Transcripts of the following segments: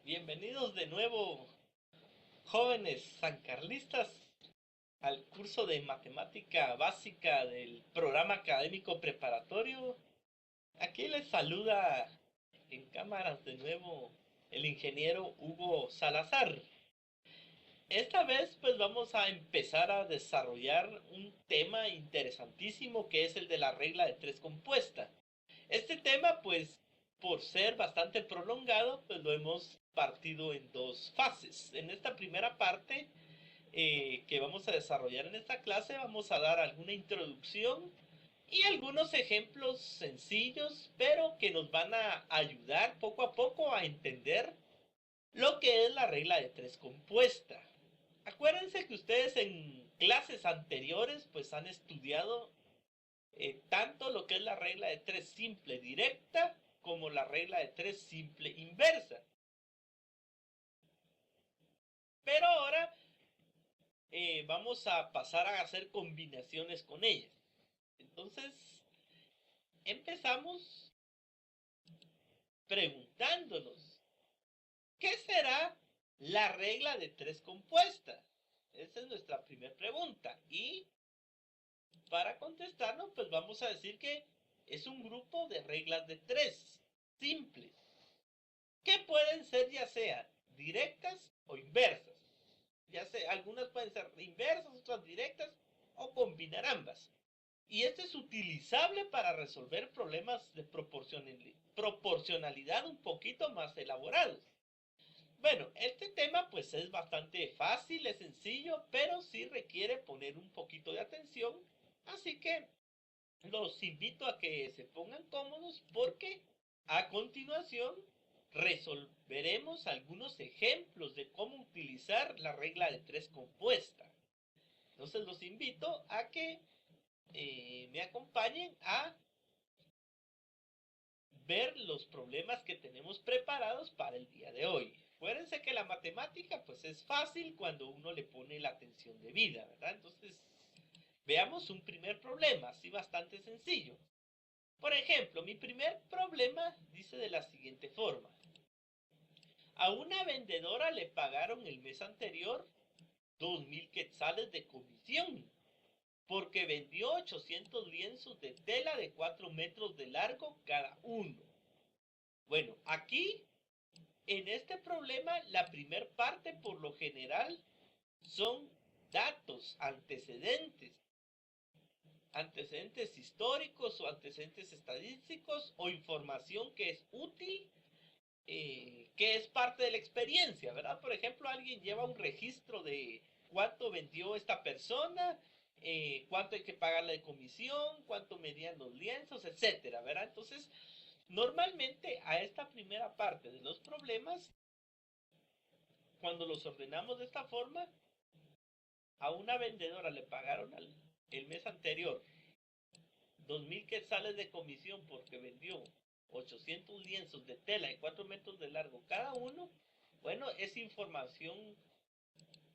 Bienvenidos de nuevo, jóvenes sancarlistas, al curso de matemática básica del programa académico preparatorio. Aquí les saluda en cámaras de nuevo el ingeniero Hugo Salazar. Esta vez pues vamos a empezar a desarrollar un tema interesantísimo que es el de la regla de tres compuesta. Este tema, pues, por ser bastante prolongado, pues lo hemos partido en dos fases. En esta primera parte que vamos a desarrollar en esta clase, vamos a dar alguna introducción y algunos ejemplos sencillos, pero que nos van a ayudar poco a poco a entender lo que es la regla de tres compuesta. Acuérdense que ustedes en clases anteriores pues han estudiado tanto lo que es la regla de tres simple directa como la regla de tres simple inversa. Pero ahora vamos a pasar a hacer combinaciones con ellas. Entonces, empezamos preguntándonos, ¿qué será la regla de tres compuesta? Esa es nuestra primera pregunta. Y para contestarnos, pues vamos a decir que es un grupo de reglas de tres simples, que pueden ser ya sea directas o inversas. Ya sea, algunas pueden ser inversas, otras directas o combinar ambas. Y este es utilizable para resolver problemas de proporcionalidad un poquito más elaborados. Bueno, este tema pues es bastante fácil, es sencillo, pero sí requiere poner un poquito de atención. Así que los invito a que se pongan cómodos porque a continuación resolveremos algunos ejemplos de cómo utilizar la regla de tres compuesta. Entonces los invito a que me acompañen a ver los problemas que tenemos preparados para el día de hoy. Acuérdense que la matemática pues es fácil cuando uno le pone la atención debida, ¿verdad? Entonces veamos un primer problema, así bastante sencillo. Por ejemplo, mi primer problema dice de la siguiente forma. A una vendedora le pagaron el mes anterior 2,000 quetzales de comisión porque vendió 800 lienzos de tela de 4 metros de largo cada uno. Bueno, aquí en este problema la primer parte por lo general son datos, antecedentes históricos o antecedentes estadísticos o información que es útil, que es parte de la experiencia, ¿verdad? Por ejemplo, alguien lleva un registro de cuánto vendió esta persona, cuánto hay que pagarle de comisión, cuánto medían los lienzos, etcétera, ¿verdad? Entonces, normalmente a esta primera parte de los problemas, cuando los ordenamos de esta forma, a una vendedora le pagaron el mes anterior 2,000 quetzales de comisión porque vendió 800 lienzos de tela de 4 metros de largo cada uno. Bueno, es información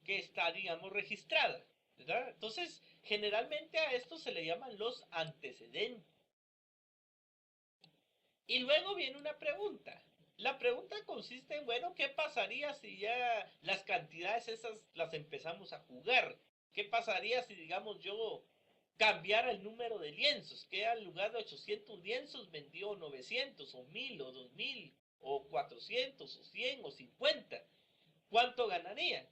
que está, digamos, registrada, ¿verdad? Entonces, generalmente a esto se le llaman los antecedentes. Y luego viene una pregunta. La pregunta consiste en, bueno, ¿qué pasaría si ya las cantidades esas las empezamos a jugar? ¿Qué pasaría si, digamos, yo cambiara el número de lienzos? Que al lugar de 800 lienzos vendió 900 o 1000 o 2000 o 400 o 100 o 50. ¿Cuánto ganaría?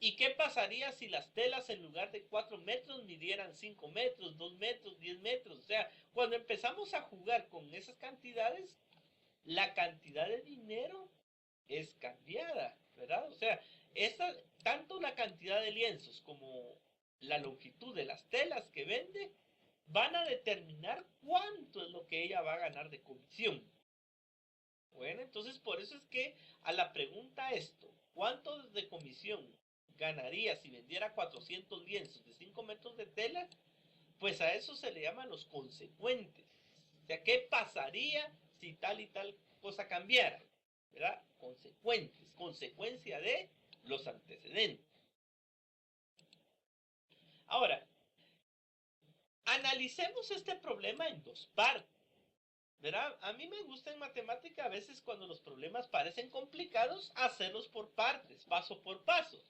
¿Y qué pasaría si las telas en lugar de 4 metros midieran 5 metros, 2 metros, 10 metros? O sea, cuando empezamos a jugar con esas cantidades, la cantidad de dinero es cambiada, ¿verdad? O sea, tanto la cantidad de lienzos como la longitud de las telas que vende van a determinar cuánto es lo que ella va a ganar de comisión. Bueno, entonces por eso es que a la pregunta esto, ¿cuánto de comisión ganaría si vendiera 400 lienzos de 5 metros de tela? Pues a eso se le llaman los consecuentes. O sea, ¿qué pasaría si tal y tal cosa cambiara? ¿Verdad? Consecuentes, consecuencia de los antecedentes. Ahora, analicemos este problema en dos partes. ¿Verdad? A mí me gusta en matemática a veces cuando los problemas parecen complicados, hacerlos por partes, paso por paso.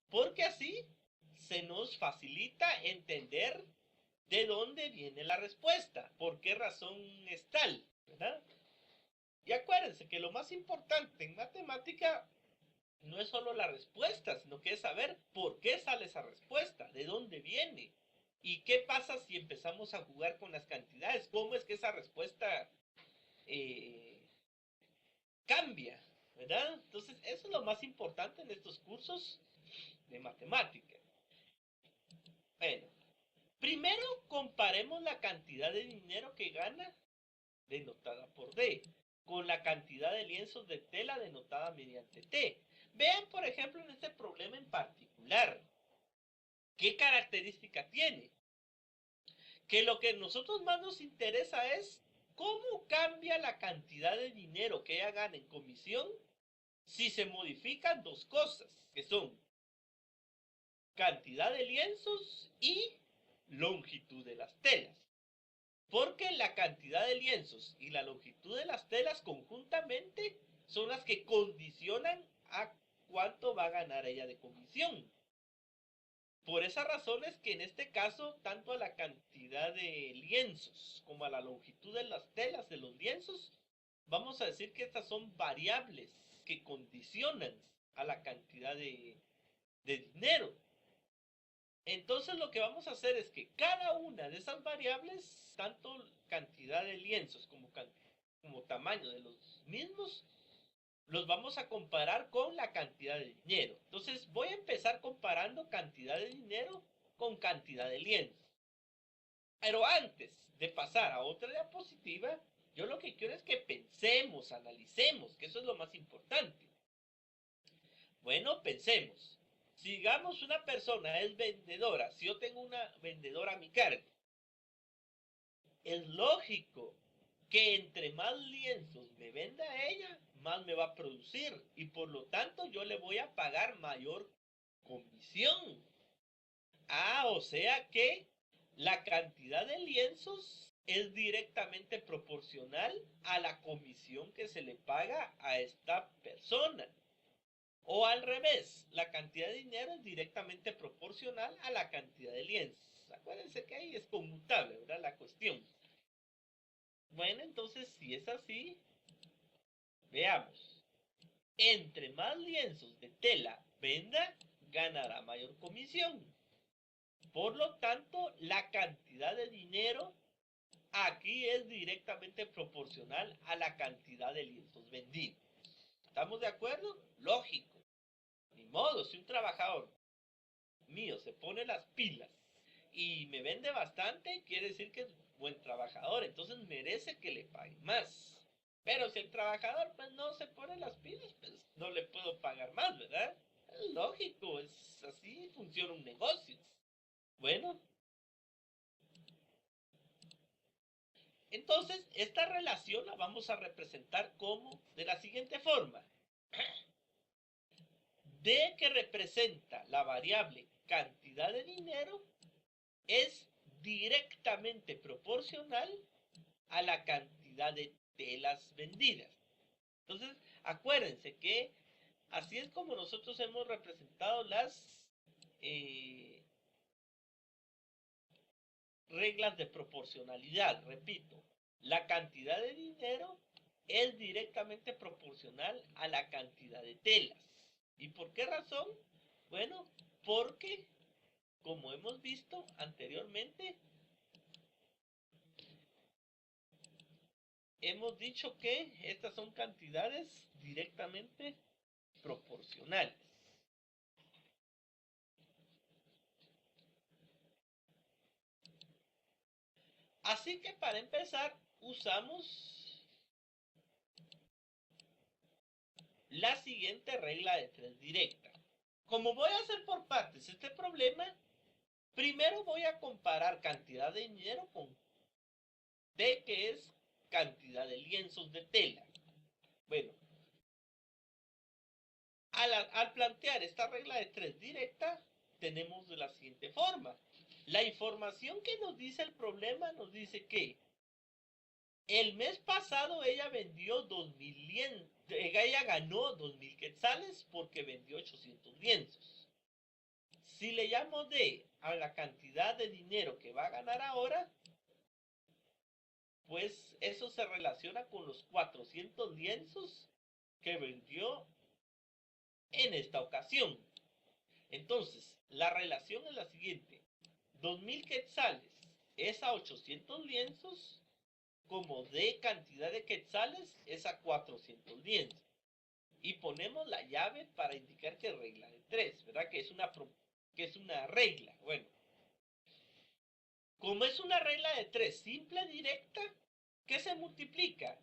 Porque así se nos facilita entender de dónde viene la respuesta, por qué razón es tal, ¿verdad? Y acuérdense que lo más importante en matemática no es solo la respuesta, sino que es saber por qué sale esa respuesta, de dónde viene. ¿Y qué pasa si empezamos a jugar con las cantidades? ¿Cómo es que esa respuesta eh, cambia? ¿Verdad? Entonces, eso es lo más importante en estos cursos de matemática. Bueno, primero comparemos la cantidad de dinero que gana, denotada por D, con la cantidad de lienzos de tela denotada mediante T. Vean, por ejemplo, en este problema en particular, ¿qué característica tiene? Que lo que a nosotros más nos interesa es cómo cambia la cantidad de dinero que ella gana en comisión si se modifican dos cosas, que son cantidad de lienzos y longitud de las telas. Porque la cantidad de lienzos y la longitud de las telas conjuntamente son las que condicionan a cuánto va a ganar ella de comisión. Por esa razón es que en este caso, tanto a la cantidad de lienzos como a la longitud de las telas de los lienzos, vamos a decir que estas son variables que condicionan a la cantidad de dinero. Entonces lo que vamos a hacer es que cada una de esas variables, tanto cantidad de lienzos como tamaño de los mismos, los vamos a comparar con la cantidad de dinero. Entonces voy a empezar comparando cantidad de dinero con cantidad de lienzos. Pero antes de pasar a otra diapositiva, yo lo que quiero es que pensemos, analicemos, que eso es lo más importante. Bueno, pensemos. Si digamos una persona es vendedora, si yo tengo una vendedora a mi cargo, es lógico que entre más lienzos me venda ella, más me va a producir y por lo tanto yo le voy a pagar mayor comisión. Ah, o sea que la cantidad de lienzos es directamente proporcional a la comisión que se le paga a esta persona. O al revés, la cantidad de dinero es directamente proporcional a la cantidad de lienzos. Acuérdense que ahí es conmutable, ¿verdad? La cuestión. Bueno, entonces si es así, veamos. Entre más lienzos de tela venda, ganará mayor comisión. Por lo tanto, la cantidad de dinero aquí es directamente proporcional a la cantidad de lienzos vendidos. ¿Estamos de acuerdo? Lógico. Ni modo, si un trabajador mío se pone las pilas y me vende bastante, quiere decir que es buen trabajador, entonces merece que le pague más. Pero si el trabajador pues no se pone las pilas, pues no le puedo pagar más, ¿verdad? Es lógico, es así funciona un negocio. Bueno, entonces esta relación la vamos a representar como de la siguiente forma. D, que representa la variable cantidad de dinero, es directamente proporcional a la cantidad de telas vendidas. Entonces, acuérdense que así es como nosotros hemos representado las reglas de proporcionalidad. Repito, la cantidad de dinero es directamente proporcional a la cantidad de telas. ¿Y por qué razón? Bueno, porque, como hemos visto anteriormente, hemos dicho que estas son cantidades directamente proporcionales. Así que para empezar, usamos la siguiente regla de tres directa. Como voy a hacer por partes este problema, primero voy a comparar cantidad de dinero con T, que es cantidad de lienzos de tela. Bueno, al plantear esta regla de tres directa, tenemos de la siguiente forma. La información que nos dice el problema nos dice que El mes pasado ella vendió 2000 lienzos, ella ganó 2000 quetzales porque vendió 800 lienzos. Si le llamo D a la cantidad de dinero que va a ganar ahora, pues eso se relaciona con los 400 lienzos que vendió en esta ocasión. Entonces, la relación es la siguiente. 2000 quetzales es a 800 lienzos, como de cantidad de quetzales es a 400 lienzos. Y ponemos la llave para indicar que es regla de 3, ¿verdad? Que es una regla. Bueno, como es una regla de 3 simple, directa, ¿qué se multiplica?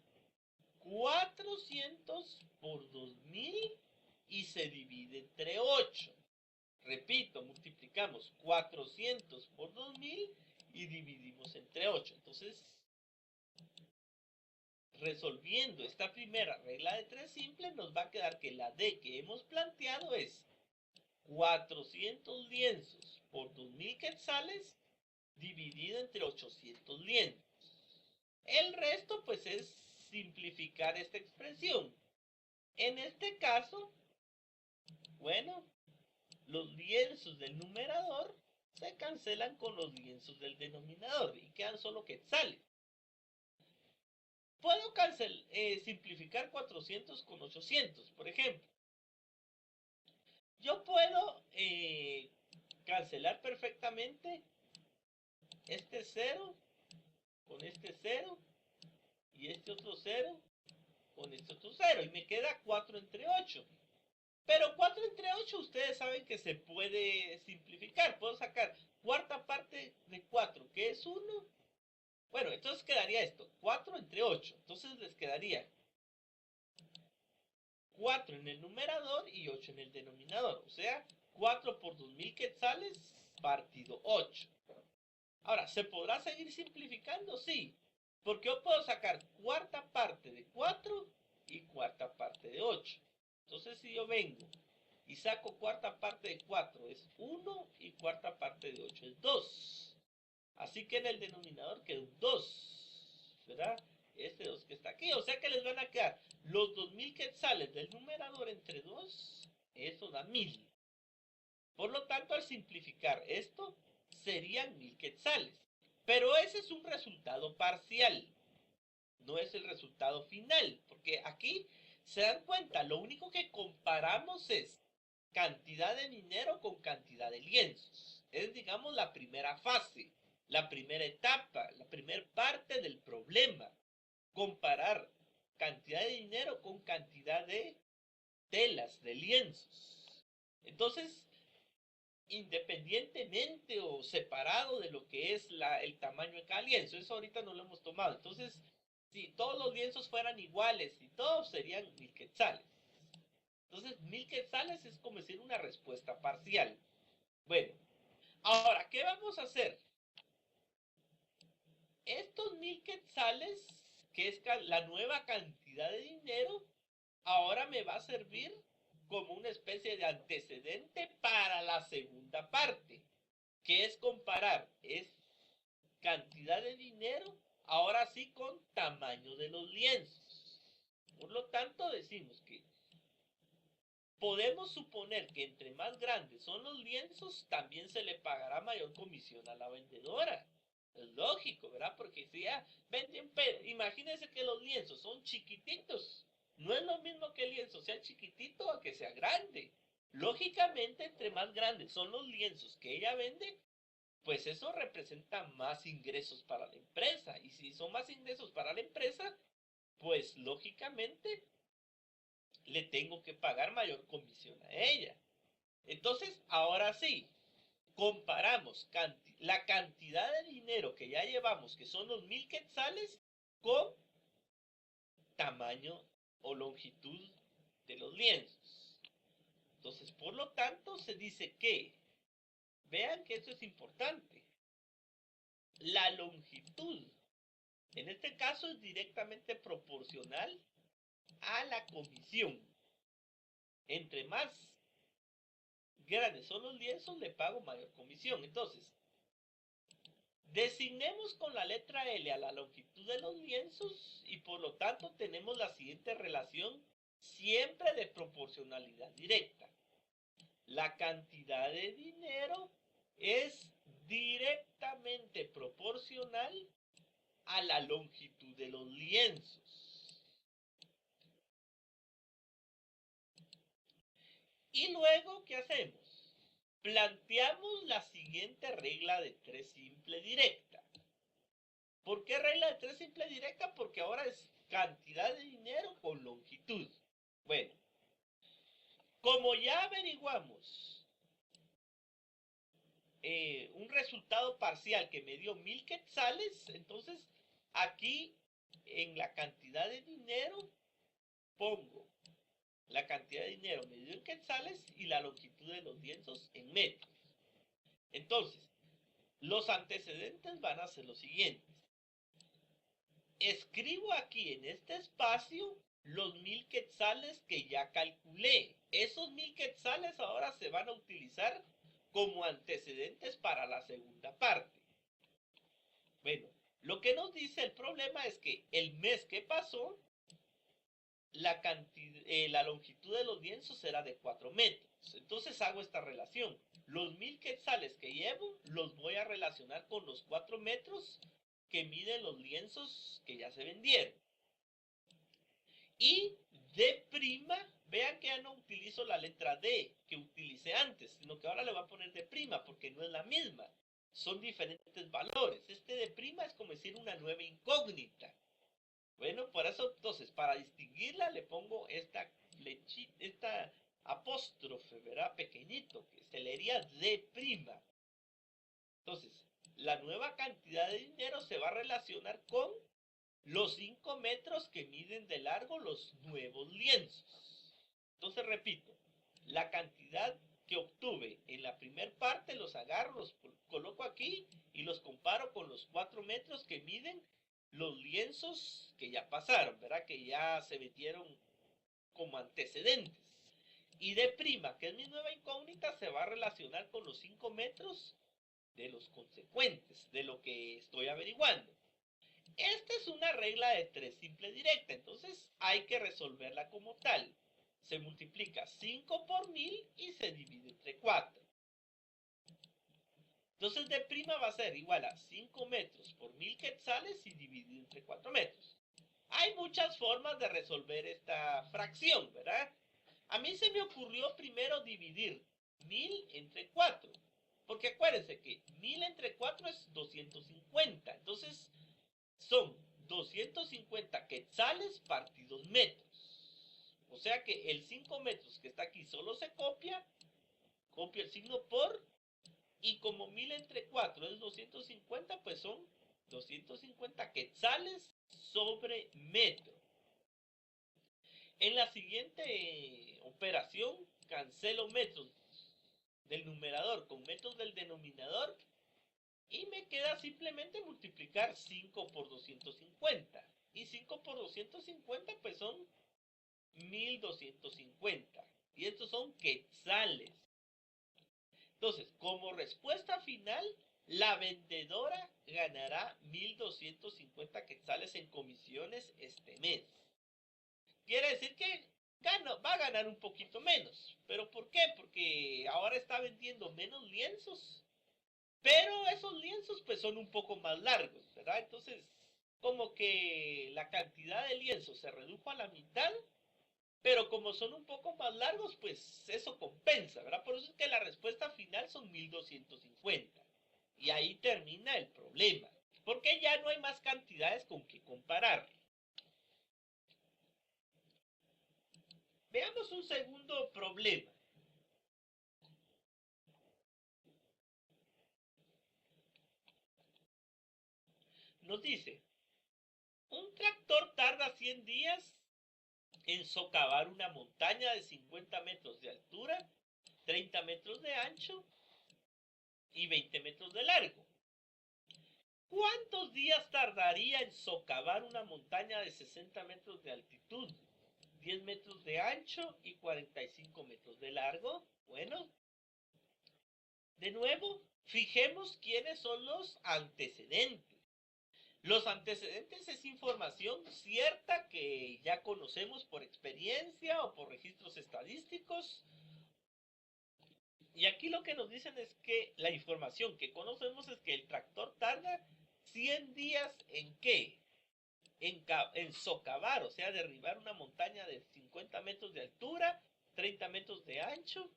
400 por 2000 y se divide entre 8. Repito, multiplicamos 400 por 2000 y dividimos entre 8. Entonces, resolviendo esta primera regla de 3 simple, nos va a quedar que la D que hemos planteado es 400 lienzos por 2000 quetzales dividido entre 800 lienzos. El resto pues es simplificar esta expresión. En este caso, bueno, los lienzos del numerador se cancelan con los lienzos del denominador y quedan solo quetzales. Puedo simplificar 400 con 800, por ejemplo. Yo puedo cancelar perfectamente este 0 con este 0 y este otro 0 con este otro 0 y me queda 4 entre 8. Pero 4 entre 8 ustedes saben que se puede simplificar. Puedo sacar cuarta parte de 4, que es 1. Bueno, entonces quedaría esto, 4 entre 8. Entonces les quedaría 4 en el numerador y 8 en el denominador. O sea, 4 por 2000 quetzales partido 8. Ahora, ¿se podrá seguir simplificando? Sí. Porque yo puedo sacar cuarta parte de 4 y cuarta parte de 8. Entonces, si yo vengo y saco cuarta parte de 4 es 1 y cuarta parte de 8 es 2. Así que en el denominador queda un 2, ¿verdad? Este 2 que está aquí. O sea que les van a quedar los 2000 quetzales del numerador entre 2. Eso da 1000. Por lo tanto, al simplificar esto, serían 1000 quetzales. Pero ese es un resultado parcial. No es el resultado final. Porque aquí, se dan cuenta, lo único que comparamos es cantidad de dinero con cantidad de lienzos. Es, digamos, la primera fase, la primera etapa, la primera parte del problema. Comparar cantidad de dinero con cantidad de telas, de lienzos. Entonces, independientemente o separado de lo que es el tamaño de cada lienzo, eso ahorita no lo hemos tomado. Entonces, si todos los lienzos fueran iguales y todos serían 1000 quetzales. Entonces, 1000 quetzales es como decir una respuesta parcial. Bueno, ahora, ¿qué vamos a hacer? Estos 1000 quetzales, que es la nueva cantidad de dinero, ahora me va a servir como una especie de antecedente para la segunda parte, que es comparar cantidad de dinero, ahora sí con tamaño de los lienzos. Por lo tanto, decimos que podemos suponer que entre más grandes son los lienzos, también se le pagará mayor comisión a la vendedora. Es lógico, ¿verdad? Porque si ya venden, imagínense que los lienzos son chiquititos. No es lo mismo que el lienzo sea chiquitito a que sea grande. Lógicamente, entre más grandes son los lienzos que ella vende, pues eso representa más ingresos para la empresa. Y si son más ingresos para la empresa, pues lógicamente le tengo que pagar mayor comisión a ella. Entonces, ahora sí, comparamos la cantidad de dinero que ya llevamos, que son los 1000 quetzales, con tamaño o longitud de los lienzos. Entonces, por lo tanto, se dice que, vean que esto es importante, la longitud, en este caso, es directamente proporcional a la comisión. Entre más grandes son los lienzos, le pago mayor comisión. Entonces, Designemos con la letra L a la longitud de los lienzos y por lo tanto tenemos la siguiente relación siempre de proporcionalidad directa. La cantidad de dinero es directamente proporcional a la longitud de los lienzos. Y luego, ¿qué hacemos? Planteamos la siguiente regla de 3 simple directa. ¿Por qué regla de 3 simple directa? Porque ahora es cantidad de dinero con longitud. Bueno, como ya averiguamos un resultado parcial que me dio 1000 quetzales, entonces aquí en la cantidad de dinero pongo la cantidad de dinero medido en quetzales y la longitud de los lienzos en metros. Entonces, los antecedentes van a ser los siguientes. Escribo aquí en este espacio los 1000 quetzales que ya calculé. Esos 1000 quetzales ahora se van a utilizar como antecedentes para la segunda parte. Bueno, lo que nos dice el problema es que el mes que pasó, la longitud de los lienzos será de 4 metros. Entonces hago esta relación. Los 1000 quetzales que llevo los voy a relacionar con los 4 metros que miden los lienzos que ya se vendieron. Y D', vean que ya no utilizo la letra D que utilicé antes, sino que ahora le voy a poner D' porque no es la misma. Son diferentes valores. Este D' es como decir una nueva incógnita. Bueno, por eso entonces, para distinguirla le pongo esta apóstrofe, ¿verdad? Pequeñito, que se leería D'. Entonces, la nueva cantidad de dinero se va a relacionar con los 5 metros que miden de largo los nuevos lienzos. Entonces, repito, la cantidad que obtuve en la primera parte los agarro, los coloco aquí y los comparo con los 4 metros que miden los lienzos que ya pasaron, ¿verdad? Que ya se metieron como antecedentes. Y D', que es mi nueva incógnita, se va a relacionar con los 5 metros de los consecuentes, de lo que estoy averiguando. Esta es una regla de 3 simple directa, entonces hay que resolverla como tal. Se multiplica 5 por 1000 y se divide entre 4. Entonces D' va a ser igual a 5 metros por 1000 quetzales y dividido entre 4 metros. Hay muchas formas de resolver esta fracción, ¿verdad? A mí se me ocurrió primero dividir 1000 entre 4. Porque acuérdense que 1000 entre 4 es 250. Entonces son 250 quetzales partidos metros. O sea que el 5 metros que está aquí solo se copia el signo por, y como 1000 entre 4 es 250, pues son 250 quetzales sobre metro. En la siguiente operación, cancelo metros del numerador con metros del denominador y me queda simplemente multiplicar 5 por 250. Y 5 por 250 pues son 1250. Y estos son quetzales. Entonces, como respuesta final, la vendedora ganará 1250 quetzales en comisiones este mes. Quiere decir que va a ganar un poquito menos. ¿Pero por qué? Porque ahora está vendiendo menos lienzos. Pero esos lienzos pues son un poco más largos, ¿verdad? Entonces, como que la cantidad de lienzos se redujo a la mitad, pero como son un poco más largos, pues eso compensa, ¿verdad? Por eso es que la respuesta final son 1250. Y ahí termina el problema, porque ya no hay más cantidades con que comparar. Veamos un segundo problema. Nos dice, un tractor tarda 100 días en socavar una montaña de 50 metros de altura, 30 metros de ancho y 20 metros de largo. ¿Cuántos días tardaría en socavar una montaña de 60 metros de altitud, 10 metros de ancho y 45 metros de largo? Bueno, de nuevo, Fijemos quiénes son los antecedentes. Los antecedentes es información cierta que ya conocemos por experiencia o por registros estadísticos. Y aquí lo que nos dicen es que la información que conocemos es que el tractor tarda 100 días en ¿qué? En socavar, o sea, derribar una montaña de 50 metros de altura, 30 metros de ancho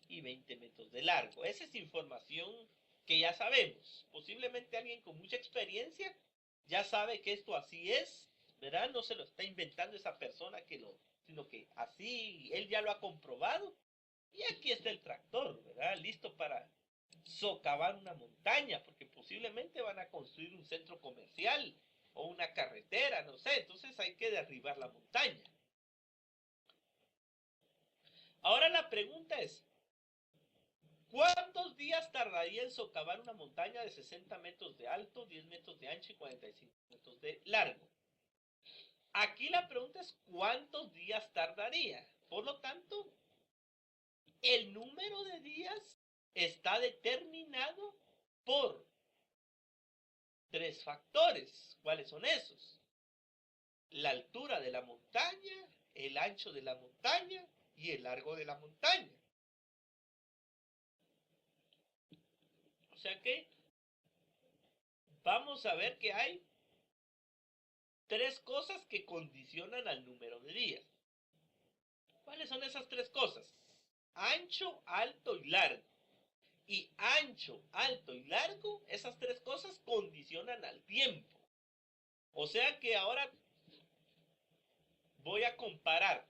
y 20 metros de largo. Esa es información que ya sabemos. Posiblemente alguien con mucha experiencia ya sabe que esto así es, ¿verdad? No se lo está inventando esa persona sino que así él ya lo ha comprobado. Y aquí está el tractor, ¿verdad? Listo para socavar una montaña, porque posiblemente van a construir un centro comercial o una carretera, no sé, entonces hay que derribar la montaña. Ahora la pregunta es, ¿cuántos días tardaría en socavar una montaña de 60 metros de alto, 10 metros de ancho y 45 metros de largo? Aquí la pregunta es, ¿cuántos días tardaría? Por lo tanto, el número de días está determinado por tres factores. ¿Cuáles son esos? La altura de la montaña, el ancho de la montaña y el largo de la montaña. O sea que vamos a ver que hay tres cosas que condicionan al número de días. ¿Cuáles son esas tres cosas? Ancho, alto y largo. Y ancho, alto y largo, esas tres cosas condicionan al tiempo. O sea que ahora voy a comparar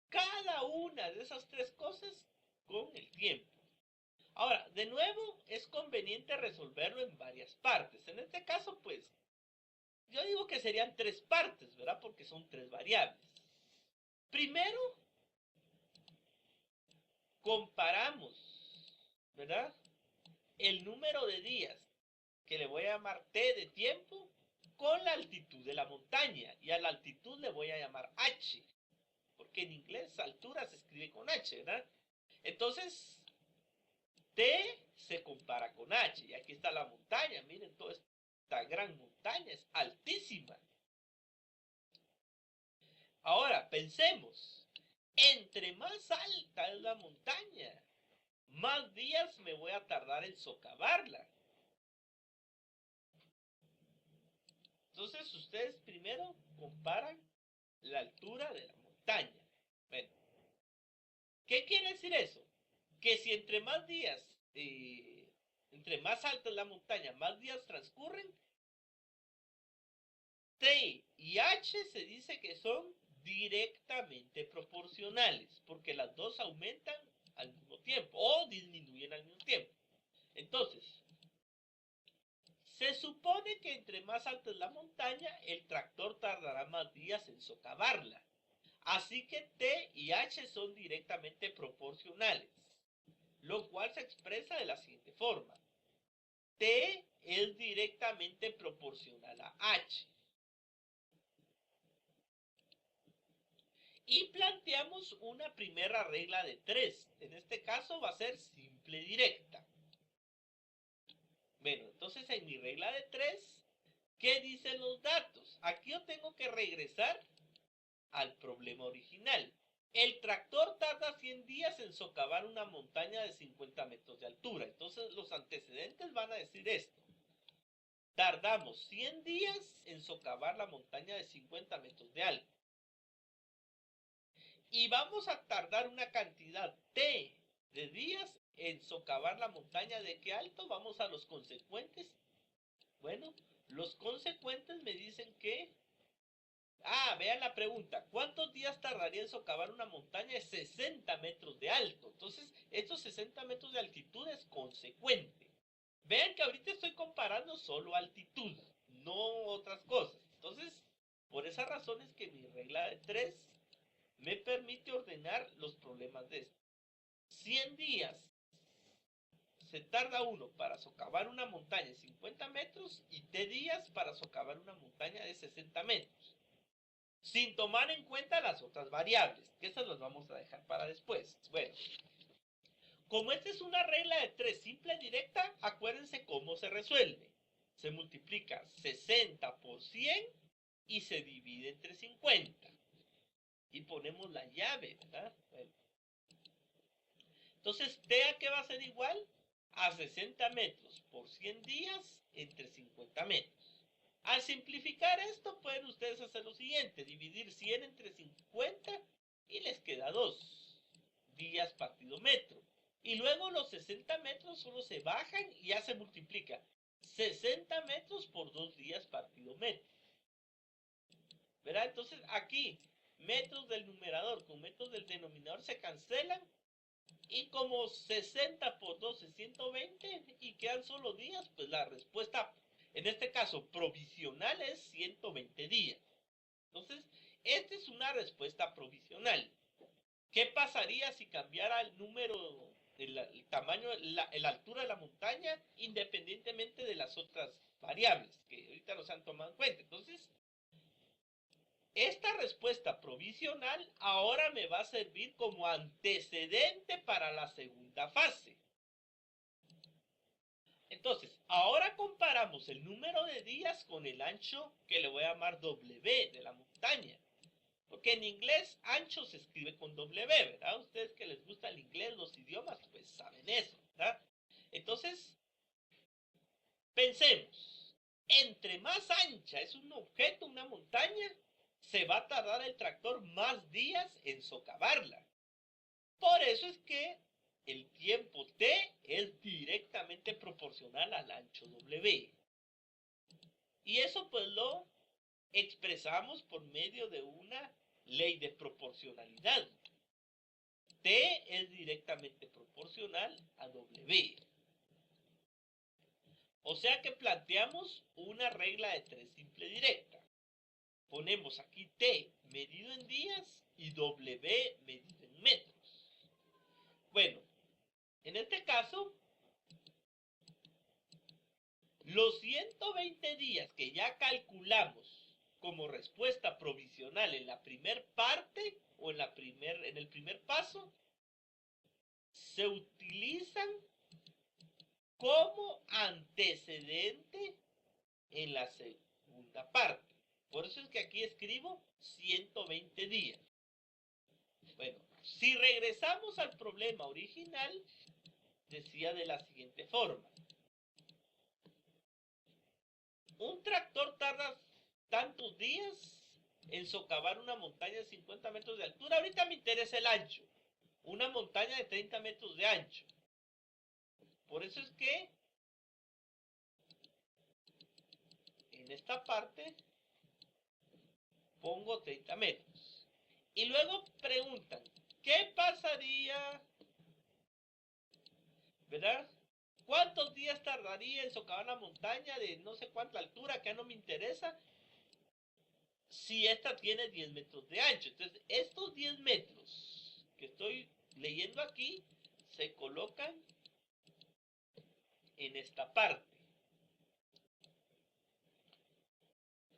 cada una de esas tres cosas con el tiempo. Ahora, de nuevo, es conveniente resolverlo en varias partes. En este caso, pues, yo digo que serían tres partes, ¿verdad? Porque son tres variables. Primero, comparamos, ¿verdad? El número de días, que le voy a llamar T de tiempo, con la altitud de la montaña. Y a la altitud le voy a llamar H, porque en inglés altura se escribe con H, ¿verdad? Entonces, T se compara con H. Y aquí está la montaña. Miren, toda esta gran montaña es altísima. Ahora, pensemos. Entre más alta es la montaña, más días me voy a tardar en socavarla. Entonces, ustedes primero comparan la altura de la montaña. Bueno, ¿qué quiere decir eso? Que si entre más días, entre más alta es la montaña, más días transcurren, T y H se dice que son directamente proporcionales, porque las dos aumentan al mismo tiempo o disminuyen al mismo tiempo. Entonces, se supone que entre más alta es la montaña, el tractor tardará más días en socavarla. Así que T y H son directamente proporcionales, lo cual se expresa de la siguiente forma. T es directamente proporcional a H. Y planteamos una primera regla de tres. En este caso va a ser simple directa. Bueno, entonces en mi regla de tres, ¿qué dicen los datos? Aquí yo tengo que regresar al problema original. El tractor tarda 100 días en socavar una montaña de 50 metros de altura. Entonces los antecedentes van a decir esto. Tardamos 100 días en socavar la montaña de 50 metros de alto. Y vamos a tardar una cantidad T de días en socavar la montaña. ¿De qué alto? Vamos a los consecuentes. Bueno, los consecuentes me dicen que... vean la pregunta. ¿Cuántos días tardaría en socavar una montaña de 60 metros de alto? Entonces, estos 60 metros de altitud es consecuente. Vean que ahorita estoy comparando solo altitud, no otras cosas. Entonces, por esa razón es que mi regla de 3 me permite ordenar los problemas de esto. 100 días se tarda uno para socavar una montaña de 50 metros y T días para socavar una montaña de 60 metros. Sin tomar en cuenta las otras variables, que esas las vamos a dejar para después. Bueno, Como esta es una regla de 3 simple directa, acuérdense cómo se resuelve. Se multiplica 60 por 100 y se divide entre 50. Y ponemos la llave, ¿verdad? Bueno. Entonces, T a qué va a ser igual a 60 metros por 100 días entre 50 metros. Al simplificar esto, pueden ustedes hacer lo siguiente: dividir 100 entre 50 y les queda 2 días partido metro. Y luego los 60 metros solo se bajan y ya se multiplica 60 metros por 2 días partido metro. ¿Verdad? Entonces aquí metros del numerador con metros del denominador se cancelan. Y como 60 por 12 es 120 y quedan solo días, pues la respuesta, en este caso provisional, es 120 días. Entonces, esta es una respuesta provisional. ¿Qué pasaría si cambiara el número, el tamaño, la altura de la montaña, independientemente de las otras variables que ahorita no se han tomado en cuenta? Entonces, esta respuesta provisional ahora me va a servir como antecedente para la segunda fase. Entonces, ahora comparamos el número de días con el ancho que le voy a llamar W de la montaña. Porque en inglés ancho se escribe con W, ¿verdad? Ustedes que les gusta el inglés, los idiomas, pues saben eso, ¿verdad? Entonces, pensemos, entre más ancha es un objeto, una montaña, se va a tardar el tractor más días en socavarla. Por eso es que el tiempo T es directamente proporcional al ancho W. Y eso pues lo expresamos por medio de una ley de proporcionalidad. T es directamente proporcional a W. O sea que planteamos una regla de 3 simple directa. Ponemos aquí T medido en días y W medido en metros. Bueno, en este caso, los 120 días que ya calculamos como respuesta provisional en la primer parte o en el primer paso, se utilizan como antecedente en la segunda parte. Por eso es que aquí escribo 120 días. Bueno, si regresamos al problema original, decía de la siguiente forma: un tractor tarda tantos días en socavar una montaña de 50 metros de altura. Ahorita me interesa el ancho. Una montaña de 30 metros de ancho. Por eso es que en esta parte pongo 30 metros. Y luego preguntan, ¿qué pasaría? ¿Verdad? ¿Cuántos días tardaría en socavar una montaña de no sé cuánta altura, que no me interesa, si esta tiene 10 metros de ancho? Entonces, estos 10 metros que estoy leyendo aquí se colocan en esta parte.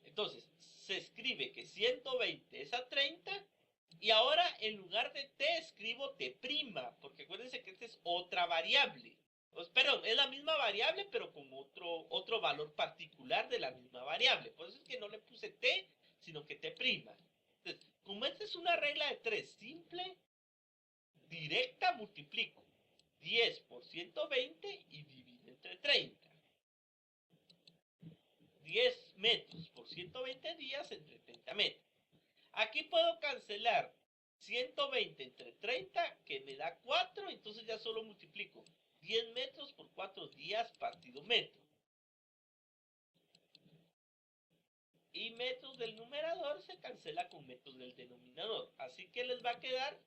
Entonces, se escribe que 120 es a 30 y ahora en lugar de T escribo T', porque acuérdense que esta es otra variable. Perdón, es la misma variable pero con otro valor particular de la misma variable. Por eso es que no le puse T, sino que T'. Entonces, como esta es una regla de 3 simple, directa, multiplico 10 por 120 y divido entre 30. 10 metros por 120 días entre 30 metros. Aquí puedo cancelar 120 entre 30, que me da 4, entonces ya solo multiplico 10 metros por 4 días partido metro. Y metros del numerador se cancela con metros del denominador. Así que les va a quedar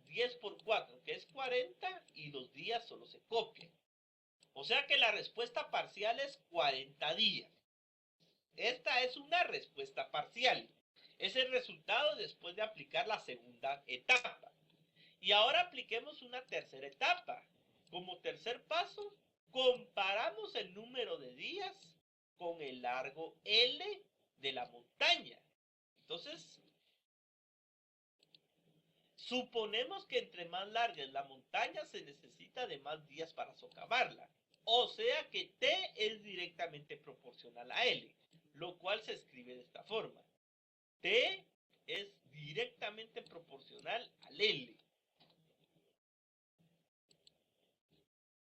10 por 4, que es 40, y los días solo se copian. O sea que la respuesta parcial es 40 días. Esta es una respuesta parcial. Es el resultado después de aplicar la segunda etapa. Y ahora apliquemos una tercera etapa. Como tercer paso, comparamos el número de días con el largo L de la montaña. Entonces, Suponemos que entre más larga es la montaña, se necesita de más días para socavarla. O sea que T es directamente proporcional a L, lo cual se escribe de esta forma. T es directamente proporcional al L.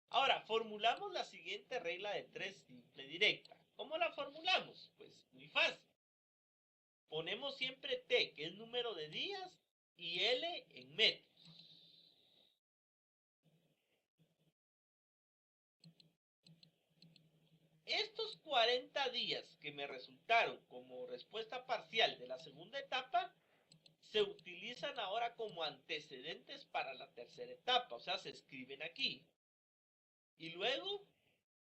Ahora, formulamos la siguiente regla de 3 simple directa. ¿Cómo la formulamos? Pues muy fácil. Ponemos siempre T, que es número de días, y L en metros. Estos 40 días que me resultaron como respuesta parcial de la segunda etapa, se utilizan ahora como antecedentes para la tercera etapa, o sea, se escriben aquí. Y luego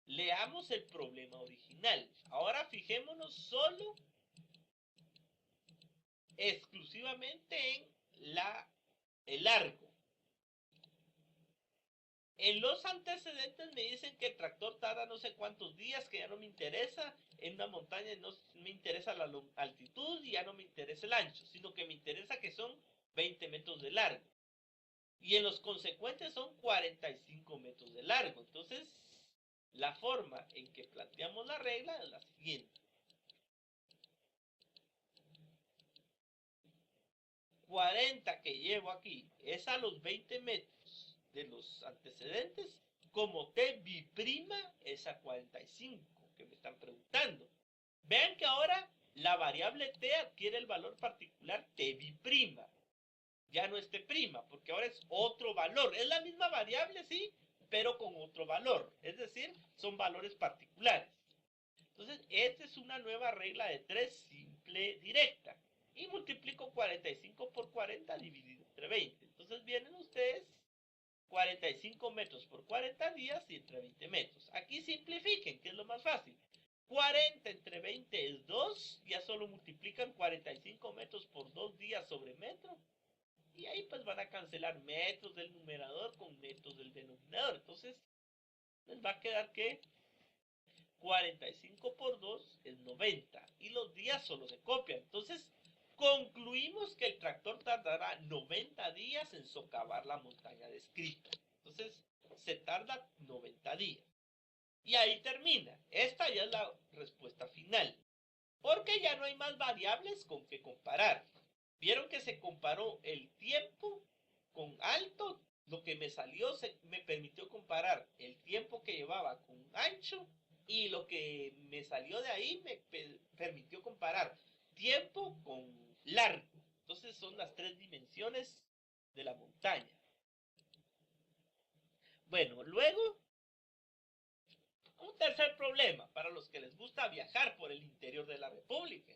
leamos el problema original. Ahora fijémonos solo exclusivamente en el largo. En los antecedentes me dicen que el tractor tarda no sé cuántos días, que ya no me interesa. En una montaña no me interesa la altitud y ya no me interesa el ancho, sino que me interesa que son 20 metros de largo. Y en los consecuentes son 45 metros de largo. Entonces, la forma en que planteamos la regla es la siguiente. 40 que llevo aquí es a los 20 metros de los antecedentes, como T bi'prima es a 45, que me están preguntando. Vean que ahora la variable T adquiere el valor particular T bi'prima. Ya no es T', porque ahora es otro valor. Es la misma variable, sí, pero con otro valor. Es decir, son valores particulares. Entonces, esta es una nueva regla de 3 simple directa. Y multiplico 45 por 40 dividido entre 20. Entonces vienen ustedes 45 metros por 40 días y entre 20 metros. Aquí simplifiquen, que es lo más fácil. 40 entre 20 es 2. Ya solo multiplican 45 metros por 2 días sobre metro. Y ahí pues van a cancelar metros del numerador con metros del denominador. Entonces les va a quedar que 45 por 2 es 90. Y los días solo se copian. Entonces concluimos que el tractor tardará 90 días en socavar la montaña descrita. Entonces se tarda 90 días. Y ahí termina. Esta ya es la respuesta final. Porque ya no hay más variables con que comparar. Vieron que se comparó el tiempo con alto. Lo que me salió me permitió comparar el tiempo que llevaba con ancho. Y lo que me salió de ahí me permitió comparar tiempo con largo. Entonces son las 3 dimensiones de la montaña. Bueno, luego, un tercer problema para los que les gusta viajar por el interior de la República.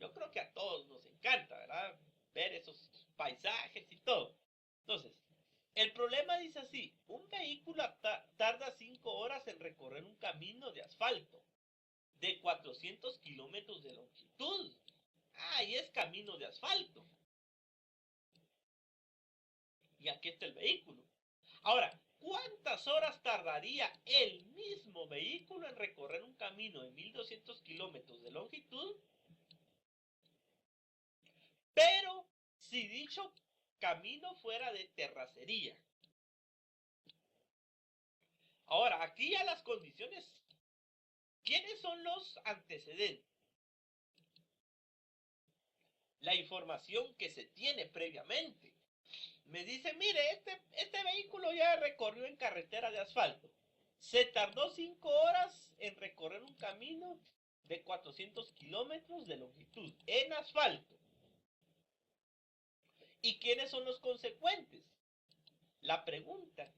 Yo creo que a todos nos encanta, ¿verdad? Ver esos paisajes y todo. Entonces, el problema dice así: un vehículo tarda 5 horas en recorrer un camino de asfalto de 400 kilómetros de longitud. Ah, y es camino de asfalto. Y aquí está el vehículo. Ahora, ¿cuántas horas tardaría el mismo vehículo en recorrer un camino de 1200 kilómetros de longitud? Pero si dicho camino fuera de terracería. Ahora, aquí ya las condiciones. ¿Quiénes son los antecedentes? La información que se tiene previamente. Me dice, mire, este vehículo ya recorrió en carretera de asfalto. Se tardó 5 horas en recorrer un camino de 400 kilómetros de longitud en asfalto. ¿Y quiénes son los consecuentes? La pregunta: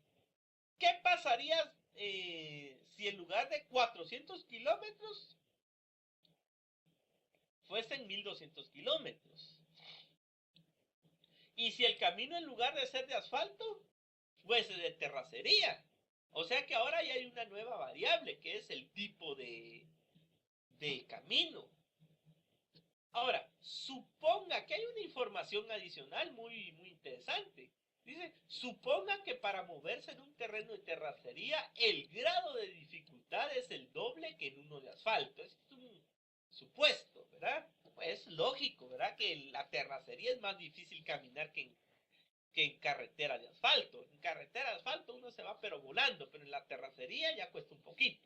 ¿qué pasaría si en lugar de 400 kilómetros fuesen 1200 kilómetros? Y si el camino en lugar de ser de asfalto fuese de terracería. O sea que ahora ya hay una nueva variable, que es el tipo de camino. Ahora, suponga que hay una información adicional muy interesante. Dice, suponga que para moverse en un terreno de terracería, el grado de dificultad es el doble que en uno de asfalto. Es un supuesto, ¿verdad? Pues es lógico, ¿verdad? Que en la terracería es más difícil caminar que que en carretera de asfalto. En carretera de asfalto uno se va pero volando, pero en la terracería ya cuesta un poquito.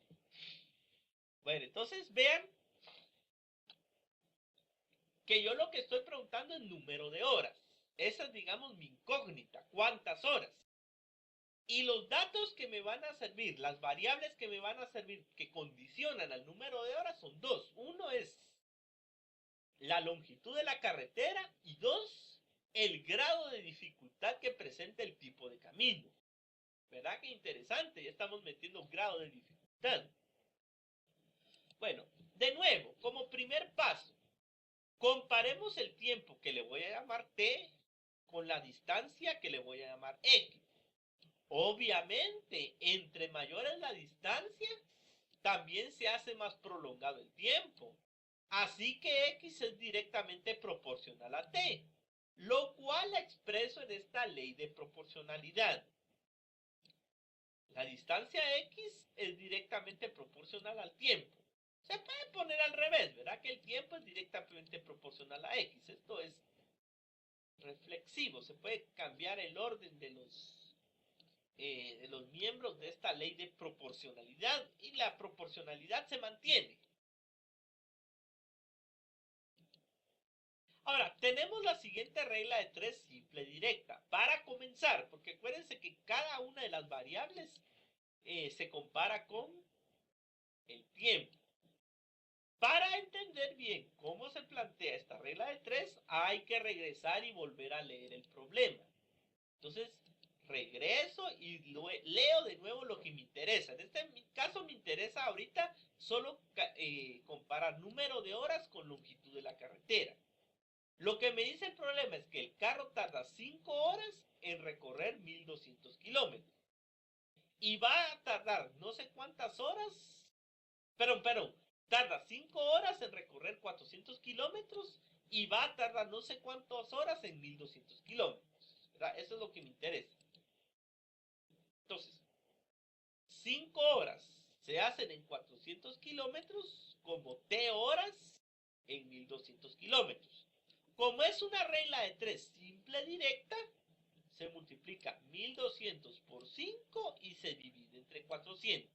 Bueno, entonces vean que yo lo que estoy preguntando es número de horas. Esa es, digamos, mi incógnita. ¿Cuántas horas? Y los datos que me van a servir, las variables que me van a servir, que condicionan al número de horas, son dos. Uno es la longitud de la carretera y dos, el grado de dificultad que presenta el tipo de camino. ¿Verdad que interesante? Ya estamos metiendo grado de dificultad. Bueno, de nuevo, como primer paso, comparemos el tiempo que le voy a llamar t con la distancia que le voy a llamar x. Obviamente, entre mayor es la distancia, también se hace más prolongado el tiempo. Así que x es directamente proporcional a t, lo cual expreso en esta ley de proporcionalidad. La distancia x es directamente proporcional al tiempo. Se puede poner al revés, ¿verdad? Que el tiempo es directamente proporcional a x. Esto es reflexivo. Se puede cambiar el orden de los miembros de esta ley de proporcionalidad y la proporcionalidad se mantiene. Ahora, tenemos la siguiente regla de 3 simple directa. Para comenzar, porque acuérdense que cada una de las variables se compara con el tiempo. Para entender bien cómo se plantea esta regla de 3, hay que regresar y volver a leer el problema. Entonces, regreso y leo de nuevo lo que me interesa. En este caso me interesa ahorita solo comparar número de horas con longitud de la carretera. Lo que me dice el problema es que el carro tarda 5 horas en recorrer 1200 kilómetros. Y va a tardar no sé cuántas horas, pero tarda 5 horas en recorrer 400 kilómetros y va a tardar no sé cuántas horas en 1200 kilómetros. ¿Verdad? Eso es lo que me interesa. Entonces, 5 horas se hacen en 400 kilómetros como t horas en 1200 kilómetros. Como es una regla de 3 simple directa, se multiplica 1200 por 5 y se divide entre 400.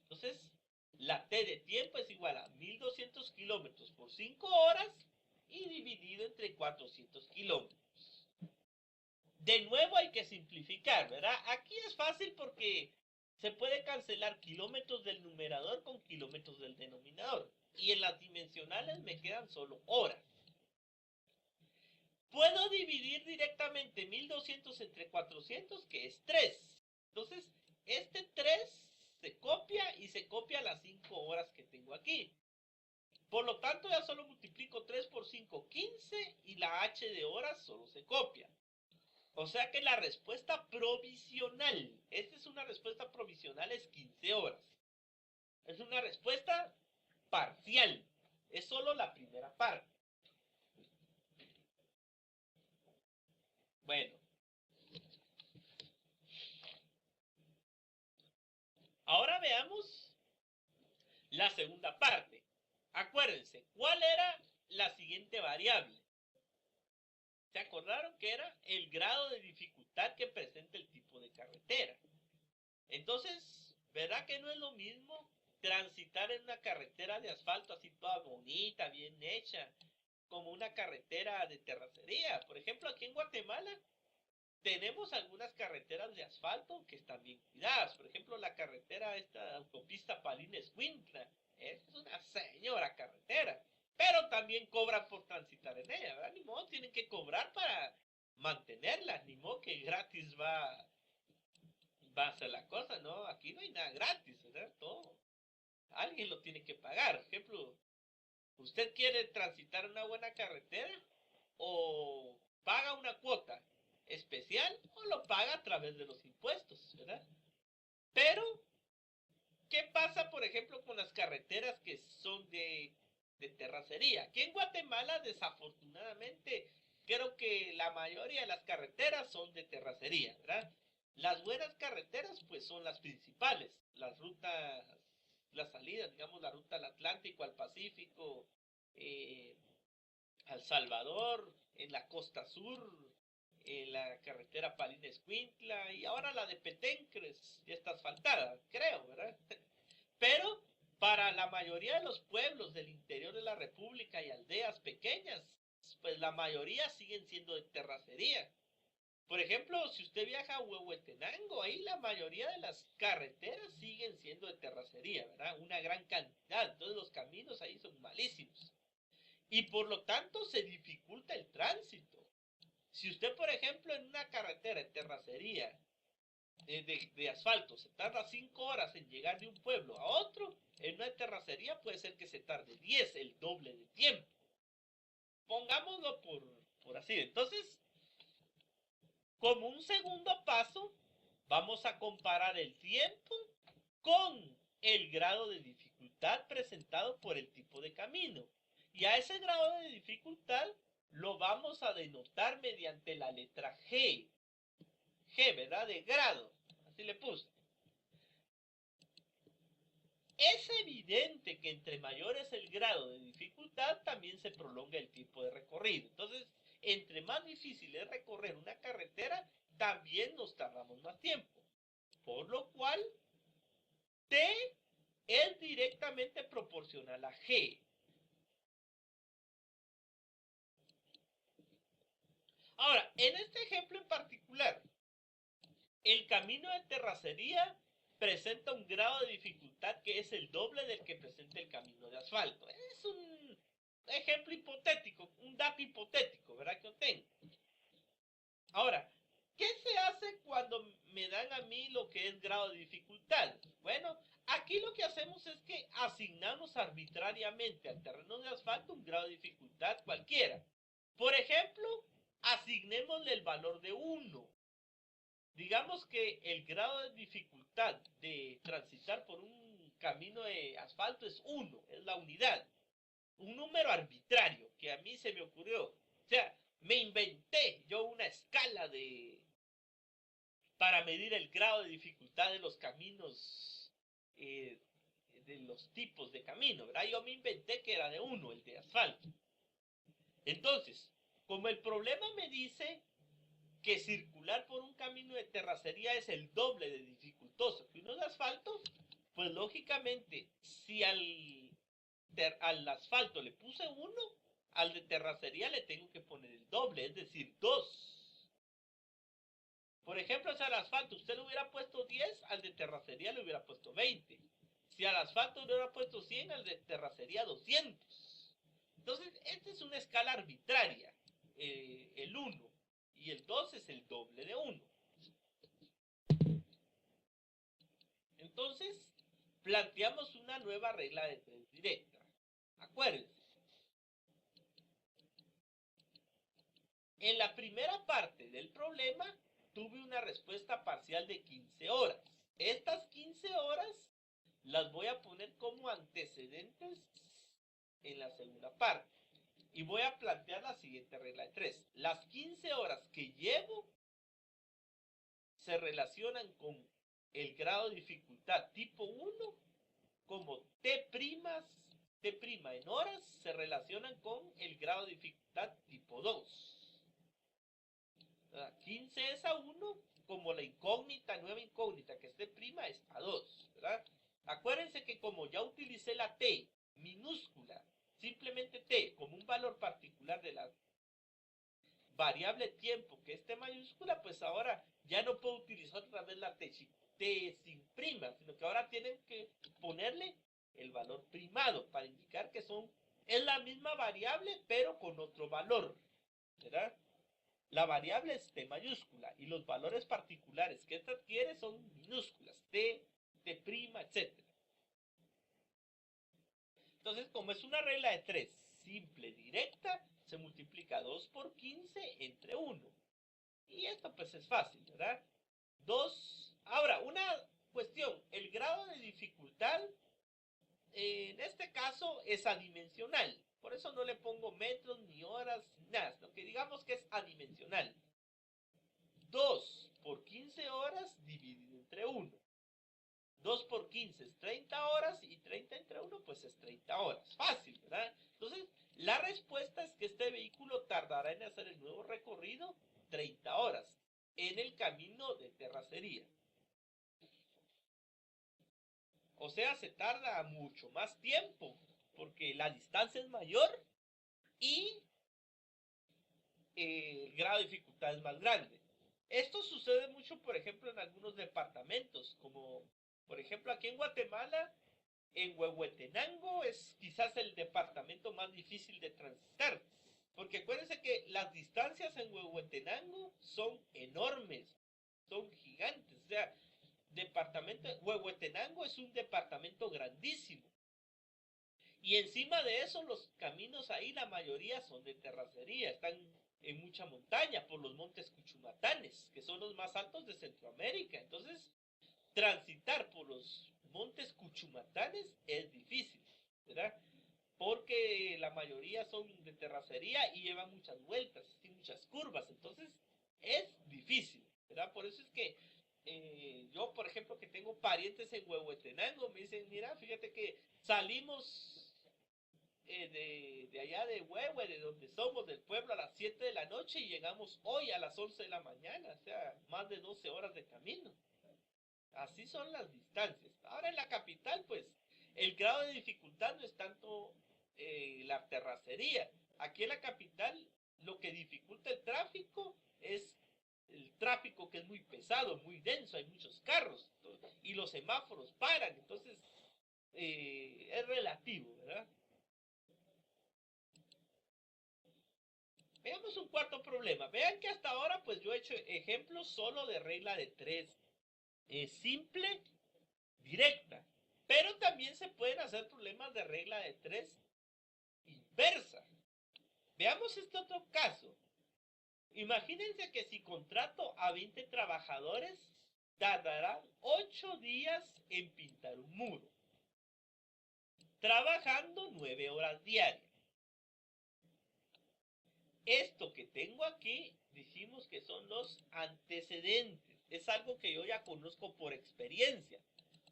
Entonces, la t de tiempo es igual a 1200 kilómetros por 5 horas y dividido entre 400 kilómetros. De nuevo hay que simplificar, ¿verdad? Aquí es fácil porque se puede cancelar kilómetros del numerador con kilómetros del denominador. Y en las dimensionales me quedan solo horas. Puedo dividir directamente 1200 entre 400, que es 3. Entonces, este 3 se copia y se copia las 5 horas que tengo aquí. Por lo tanto, ya solo multiplico 3 por 5, 15, y la h de horas solo se copia. O sea que la respuesta provisional, esta es una respuesta provisional, es 15 horas. Es una respuesta parcial. Es solo la primera parte. Bueno. Ahora veamos la segunda parte. Acuérdense, ¿cuál era la siguiente variable? ¿Se acordaron que era el grado de dificultad que presenta el tipo de carretera? Entonces, ¿verdad que no es lo mismo transitar en una carretera de asfalto así toda bonita, bien hecha, como una carretera de terracería? Por ejemplo, aquí en Guatemala tenemos algunas carreteras de asfalto que están bien cuidadas. Por ejemplo, la carretera, esta autopista Palines-Escuintla, es una señora carretera. Pero también cobran por transitar en ella, ¿verdad? Ni modo, tienen que cobrar para mantenerla. Ni modo que gratis va a ser la cosa, ¿no? Aquí no hay nada gratis, ¿verdad? Todo. Alguien lo tiene que pagar. Por ejemplo, ¿usted quiere transitar una buena carretera? O paga una cuota especial o lo paga a través de los impuestos, ¿verdad? Pero, ¿qué pasa, por ejemplo, con las carreteras que son de terracería? Aquí en Guatemala, desafortunadamente, creo que la mayoría de las carreteras son de terracería, ¿verdad? Las buenas carreteras, pues, son las principales, las rutas, las salidas, digamos, la ruta al Atlántico, al Pacífico, al Salvador, en la costa sur, la carretera Palina-Escuintla, y ahora la de Petén, que ya está asfaltada, creo, ¿verdad? Pero para la mayoría de los pueblos del interior de la República y aldeas pequeñas, pues la mayoría siguen siendo de terracería. Por ejemplo, si usted viaja a Huehuetenango, ahí la mayoría de las carreteras siguen siendo de terracería, ¿verdad? Una gran cantidad. Entonces los caminos ahí son malísimos. Y por lo tanto se dificulta el tránsito. Si usted, por ejemplo, en una carretera de terracería de asfalto se tarda 5 horas en llegar de un pueblo a otro, en una terracería puede ser que se tarde 10, el doble de tiempo. Pongámoslo por así. Entonces, como un segundo paso, vamos a comparar el tiempo con el grado de dificultad presentado por el tipo de camino. Y a ese grado de dificultad lo vamos a denotar mediante la letra G. G, ¿verdad? De grado. Así le puse. Es evidente que entre mayor es el grado de dificultad, también se prolonga el tiempo de recorrido. Entonces, entre más difícil es recorrer una carretera, también nos tardamos más tiempo. Por lo cual, T es directamente proporcional a G. Ahora, en este ejemplo en particular, el camino de terracería presenta un grado de dificultad que es el doble del que presenta el camino de asfalto. Es un ejemplo hipotético, un dato hipotético, ¿verdad? Que yo tengo. Ahora, ¿qué se hace cuando me dan a mí lo que es grado de dificultad? Bueno, aquí lo que hacemos es que asignamos arbitrariamente al terreno de asfalto un grado de dificultad cualquiera. Por ejemplo, asignémosle el valor de 1. Digamos que el grado de dificultad de transitar por un camino de asfalto es 1, es la unidad. Un número arbitrario que a mí se me ocurrió. O sea, me inventé yo una escala para medir el grado de dificultad de los caminos, de los tipos de camino, ¿verdad? Yo me inventé que era de 1, el de asfalto. Entonces, como el problema me dice que circular por un camino de terracería es el doble de dificultoso que uno de asfalto, pues lógicamente, si al asfalto le puse 1, al de terracería le tengo que poner el doble, es decir, 2. Por ejemplo, si al asfalto usted le hubiera puesto 10, al de terracería le hubiera puesto 20. Si al asfalto le hubiera puesto 100, al de terracería 200. Entonces, esta es una escala arbitraria, el 1. Y el 2 es el doble de 1. Entonces, planteamos una nueva regla de 3 directa. Acuérdense. En la primera parte del problema, tuve una respuesta parcial de 15 horas. Estas 15 horas las voy a poner como antecedentes en la segunda parte. Y voy a plantear la siguiente regla de 3. Las 15 horas que llevo se relacionan con el grado de dificultad tipo 1, como T' en horas se relacionan con el grado de dificultad tipo 2. 15 es a 1, como la incógnita, nueva incógnita que es T' es a 2, ¿verdad? Acuérdense que como ya utilicé la T minúscula, simplemente T como un valor particular de la variable tiempo que es T mayúscula, pues ahora ya no puedo utilizar otra vez la T sin prima, sino que ahora tienen que ponerle el valor primado para indicar que es la misma variable pero con otro valor, ¿verdad? La variable es T mayúscula y los valores particulares que esta adquiere son minúsculas, T, T', etc. Entonces, como es una regla de 3 simple, directa, se multiplica 2 por 15 entre 1. Y esto pues es fácil, ¿verdad? 2. Ahora, una cuestión, el grado de dificultad en este caso es adimensional. Por eso no le pongo metros, ni horas, ni nada. Lo que digamos que es adimensional. 2 por 15 horas dividido entre 1. 2 por 15 es 30 horas y 30 entre 1 pues es 30 horas. Fácil, ¿verdad? Entonces, la respuesta es que este vehículo tardará en hacer el nuevo recorrido 30 horas en el camino de terracería. O sea, se tarda mucho más tiempo porque la distancia es mayor y el grado de dificultad es más grande. Esto sucede mucho, por ejemplo, en algunos departamentos, como por ejemplo aquí en Guatemala, en Huehuetenango es quizás el departamento más difícil de transitar, porque acuérdense que las distancias en Huehuetenango son enormes, son gigantes, o sea, Huehuetenango es un departamento grandísimo, y encima de eso los caminos ahí, la mayoría son de terracería, están en mucha montaña por los montes Cuchumatanes, que son los más altos de Centroamérica. Entonces, transitar por los montes Cuchumatanes es difícil, ¿verdad? Porque la mayoría son de terracería y llevan muchas vueltas y muchas curvas, entonces es difícil, ¿verdad? Por eso es que yo, por ejemplo, que tengo parientes en Huehuetenango, me dicen, mira, fíjate que salimos de allá de Huehue, de donde somos, del pueblo, a las 7 de la noche y llegamos hoy a las 11 de la mañana, o sea, más de 12 horas de camino. Así son las distancias. Ahora en la capital, pues, el grado de dificultad no es tanto la terracería. Aquí en la capital, lo que dificulta el tráfico es el tráfico que es muy pesado, muy denso, hay muchos carros y los semáforos paran, entonces es relativo, ¿verdad? Veamos un cuarto problema. Vean que hasta ahora pues yo he hecho ejemplos solo de regla de tres. Es simple, directa. Pero también se pueden hacer problemas de regla de tres inversa. Veamos este otro caso. Imagínense que si contrato a 20 trabajadores, tardarán 8 días en pintar un muro, trabajando 9 horas diarias. Esto que tengo aquí, dijimos que son los antecedentes. Es algo que yo ya conozco por experiencia.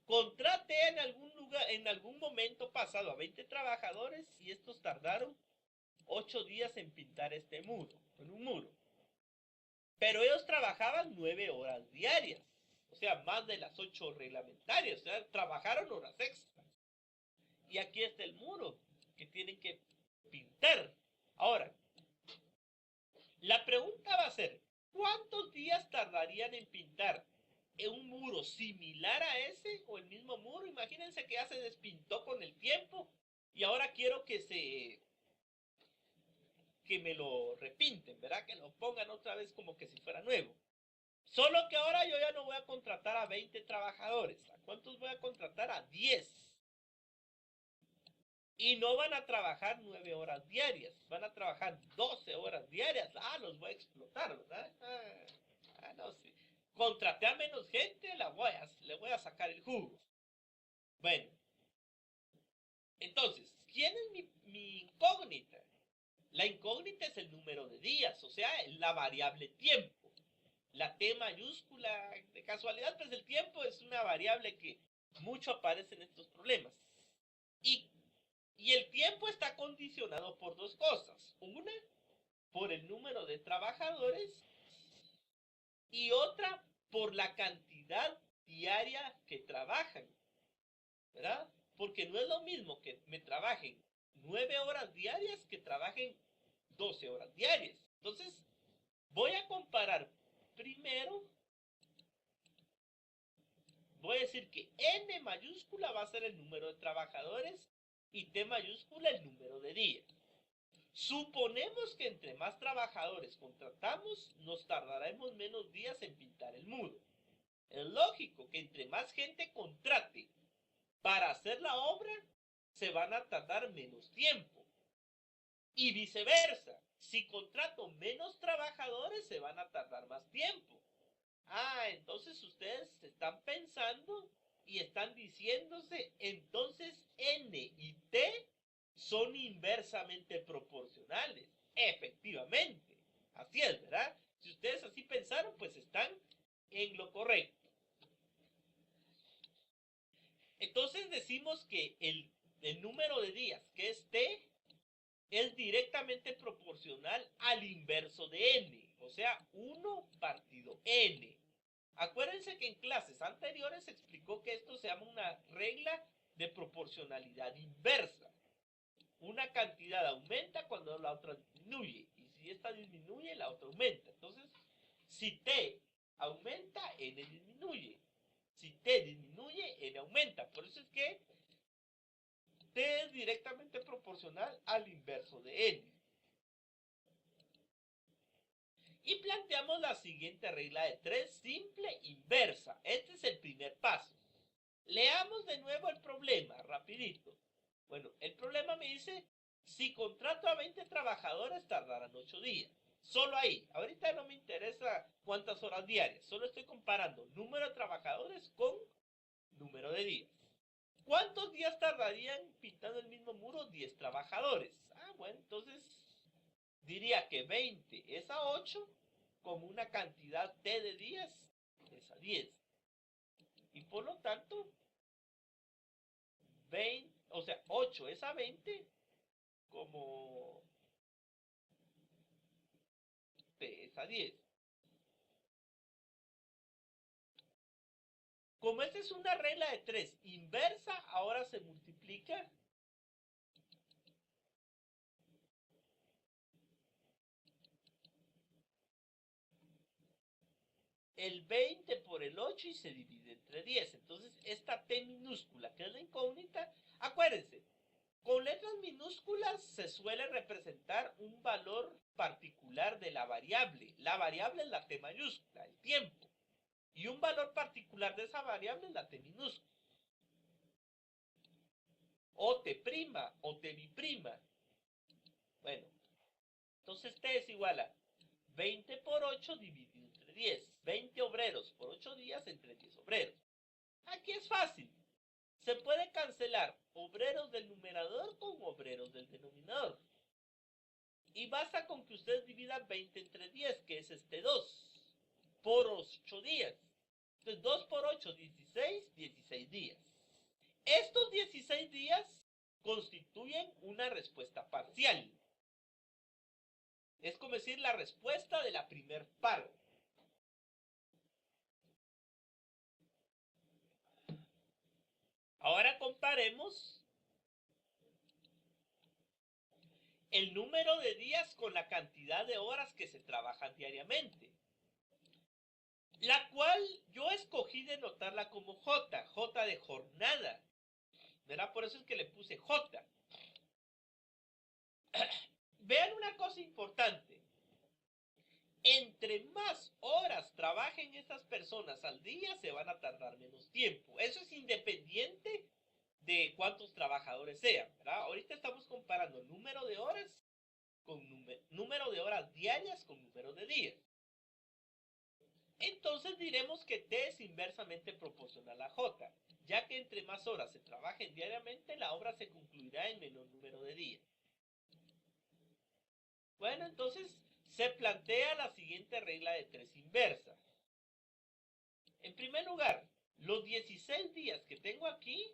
Contraté en algún lugar, en algún momento pasado a 20 trabajadores y estos tardaron 8 días en pintar este muro, en un muro. Pero ellos trabajaban 9 horas diarias, o sea, más de las 8 reglamentarias, o sea, trabajaron horas extras. Y aquí está el muro que tienen que pintar. Ahora, la pregunta va a ser, ¿cuántos días tardarían en pintar un muro similar a ese o el mismo muro? Imagínense que ya se despintó con el tiempo y ahora quiero que me lo repinten, ¿verdad? Que lo pongan otra vez como que si fuera nuevo. Solo que ahora yo ya no voy a contratar a 20 trabajadores. ¿A cuántos voy a contratar? A 10. Y no van a trabajar 9 horas diarias, van a trabajar 12 horas diarias. Ah, los voy a explotar, ¿verdad? No sé. Contraté a menos gente, le voy a sacar el jugo. Bueno, entonces, ¿quién es mi incógnita? La incógnita es el número de días, o sea, la variable tiempo. La T mayúscula, de casualidad, pues el tiempo es una variable que mucho aparece en estos problemas. Y Y el tiempo está condicionado por dos cosas. Una, por el número de trabajadores y otra, por la cantidad diaria que trabajan. ¿Verdad? Porque no es lo mismo que me trabajen 9 horas diarias que trabajen 12 horas diarias. Entonces, voy a comparar primero, voy a decir que N mayúscula va a ser el número de trabajadores y T mayúscula el número de días. Suponemos que entre más trabajadores contratamos, nos tardaremos menos días en pintar el muro. Es lógico que entre más gente contrate para hacer la obra, se van a tardar menos tiempo. Y viceversa, si contrato menos trabajadores, se van a tardar más tiempo. Entonces ustedes están pensando y están diciéndose, entonces N y T son inversamente proporcionales. Efectivamente, así es, ¿verdad? Si ustedes así pensaron, pues están en lo correcto. Entonces decimos que el número de días, que es T, es directamente proporcional al inverso de N. O sea, 1 partido n. Acuérdense que en clases anteriores se explicó que esto se llama una regla de proporcionalidad inversa. Una cantidad aumenta cuando la otra disminuye, y si esta disminuye, la otra aumenta. Entonces, si t aumenta, n disminuye. Si t disminuye, n aumenta. Por eso es que t es directamente proporcional al inverso de n. Y planteamos la siguiente regla de 3, simple inversa. Este es el primer paso. Leamos de nuevo el problema, rapidito. Bueno, el problema me dice, si contrato a 20 trabajadores tardarán 8 días. Solo ahí. Ahorita no me interesa cuántas horas diarias. Solo estoy comparando número de trabajadores con número de días. ¿Cuántos días tardarían pintando el mismo muro 10 trabajadores? Bueno, entonces diría que 20 es a 8, como una cantidad t de días es a 10. Y por lo tanto, 8 es a 20, como t es a 10. Como esta es una regla de 3 inversa, ahora se multiplica el 20 por el 8 y se divide entre 10. Entonces, esta t minúscula, que es la incógnita, acuérdense, con letras minúsculas se suele representar un valor particular de la variable. La variable es la t mayúscula, el tiempo. Y un valor particular de esa variable es la t minúscula. O t' o t bi'prima. Bueno, entonces t es igual a 20 por 8 dividido entre 10. 20 obreros por 8 días entre 10 obreros. Aquí es fácil. Se puede cancelar obreros del numerador con obreros del denominador. Y basta con que ustedes dividan 20 entre 10, que es este 2, por 8 días. Entonces 2 por 8, 16, 16 días. Estos 16 días constituyen una respuesta parcial. Es como decir la respuesta de la primer parte. Ahora comparemos el número de días con la cantidad de horas que se trabajan diariamente, la cual yo escogí denotarla como J, J de jornada, ¿verdad? Por eso es que le puse J. Vean una cosa importante. Entre más horas trabajen estas personas al día, se van a tardar menos tiempo. Eso es independiente de cuántos trabajadores sean, ¿verdad? Ahorita estamos comparando número de horas con número de horas diarias con número de días. Entonces diremos que t es inversamente proporcional a j, ya que entre más horas se trabajen diariamente, la obra se concluirá en menor número de días. Bueno, entonces se plantea la siguiente regla de 3 inversa. En primer lugar, los 16 días que tengo aquí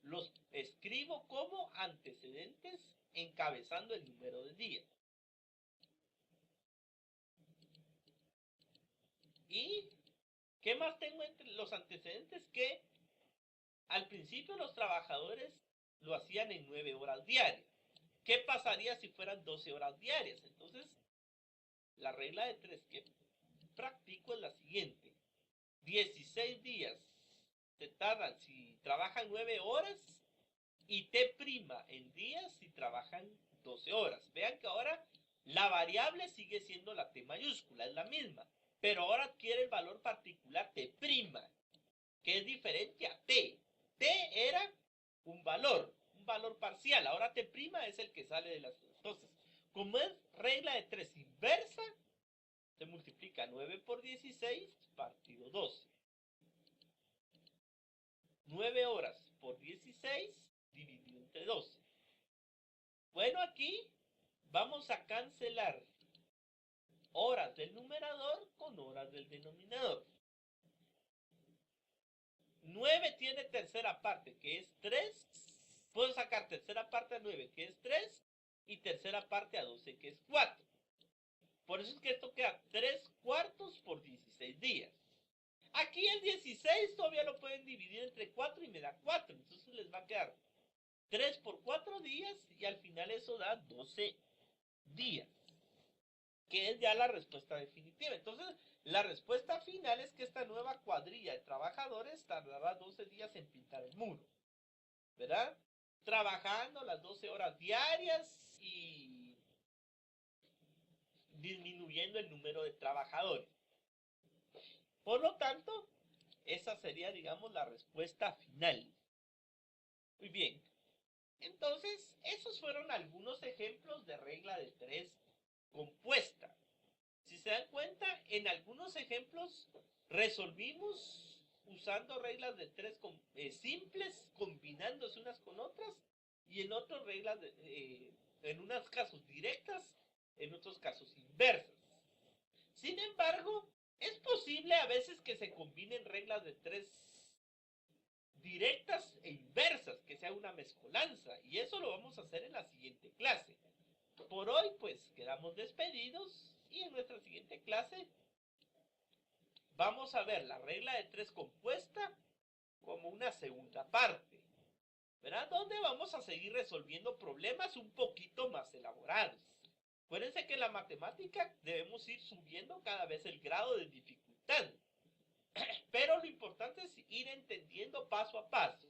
los escribo como antecedentes encabezando el número de días. ¿Y qué más tengo entre los antecedentes? Que al principio los trabajadores lo hacían en 9 horas diarias. ¿Qué pasaría si fueran 12 horas diarias? Entonces, la regla de 3 que practico es la siguiente. 16 días se tardan si trabajan 9 horas y t' en días si trabajan 12 horas. Vean que ahora la variable sigue siendo la t mayúscula, es la misma, pero ahora adquiere el valor particular t', que es diferente a t. T era un valor parcial, ahora t' es el que sale de las... Entonces, como es regla de 3 inversa, se multiplica 9 por 16 partido 12. 9 horas por 16 dividido entre 12. Bueno, aquí vamos a cancelar horas del numerador con horas del denominador. 9 tiene tercera parte, que es 3. Puedo sacar tercera parte a 9, que es 3, y tercera parte a 12, que es 4. Por eso es que esto queda 3 6 todavía lo pueden dividir entre 4 y me da 4. Entonces les va a quedar 3 por 4 días y al final eso da 12 días, que es ya la respuesta definitiva. Entonces, la respuesta final es que esta nueva cuadrilla de trabajadores tardará 12 días en pintar el muro, ¿verdad? Trabajando las 12 horas diarias y disminuyendo el número de trabajadores. Por lo tanto, esa sería, digamos, la respuesta final. Muy bien. Entonces, esos fueron algunos ejemplos de regla de 3 compuesta. Si se dan cuenta, en algunos ejemplos resolvimos usando reglas de 3 simples, combinándose unas con otras, y en otros reglas, en unos casos directas, en otros casos inversas. Sin embargo, es posible a veces que se combinen reglas de 3 directas e inversas, que sea una mezcolanza, y eso lo vamos a hacer en la siguiente clase. Por hoy, pues, quedamos despedidos, y en nuestra siguiente clase vamos a ver la regla de 3 compuesta como una segunda parte, ¿verdad? Donde vamos a seguir resolviendo problemas un poquito más elaborados. Acuérdense que en la matemática debemos ir subiendo cada vez el grado de dificultad, pero lo importante es ir entendiendo paso a paso.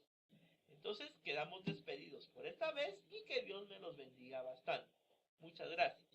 Entonces quedamos despedidos por esta vez y que Dios me los bendiga bastante. Muchas gracias.